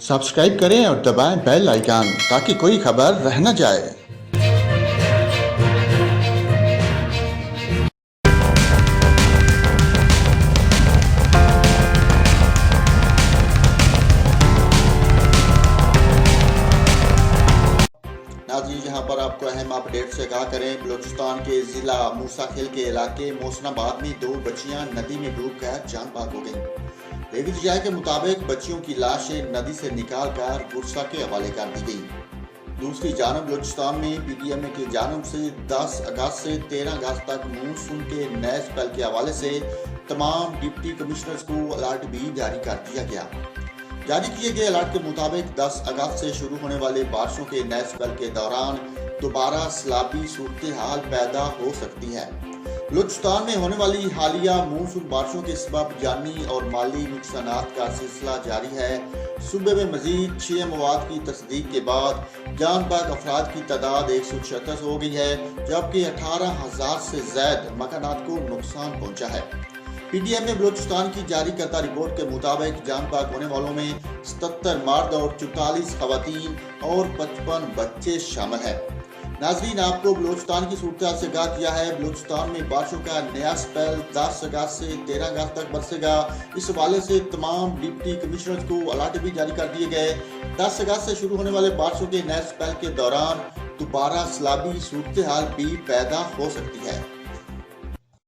Subscribe करें और दबाएं बेल आइकन ताकि कोई खबर रह न जाए। नाज़रीन, यहाँ पर आपको अहम अपडेट से आगाह करें। बलूचिस्तान के जिला मूसाखेल के इलाके मोहसनाबाद में 2 बच्चियां नदी में डूबकर जान बाग हो गईं। रेवी जिया के मुताबिक बच्चियों की लाशें नदी से निकालकर गुरसा के हवाले कर दी गई। दूसरी जानब बलूचिस्तान में पीडीएमए की जानब से 10 अगस्त से 13 अगस्त तक मानसून के नए स्पेल के हवाले से तमाम डिप्टी कमिश्नर्स को अलर्ट भी जारी कर दिया गया। जारी किए गए अलर्ट के मुताबिक 10 अगस्त से शुरू होने वाले बारिशों के नए स्पेल के दौरान दोबारा सैलाबी सूरत हाल पैदा हो सकती है। बलूचिस्तान में होने वाली हालिया मानसून बारिशों के सबब जानी और माली नुकसानात का सिलसिला जारी है। सूबे में मजीद 6 मवाद की तस्दीक के बाद जान बाग अफराद की तादाद 176 हो गई है, जबकि 18,000 से ज्यादा मकानात को नुकसान पहुंचा है। पीडीएमए बलूचिस्तान की जारी करता रिपोर्ट के मुताबिक जान बाग होने वालों में 77 मर्द और 44 खवातीन और 55 बच्चे शामिल हैं। नाजरीन, आपको बलूचिस्तान की सूरत से आगाह किया है। बलूचिस्तान में बारिशों का नया स्पेल 10 अगस्त से 13 अगस्त तक बरसेगा। इस हवाले से तमाम डिप्टी कमिश्नर्स को अलर्ट भी जारी कर दिए गए। 10 अगस्त से शुरू होने वाले बारिशों के नए स्पेल के दौरान दोबारा सैलाबी सूरत हाल भी पैदा हो सकती है।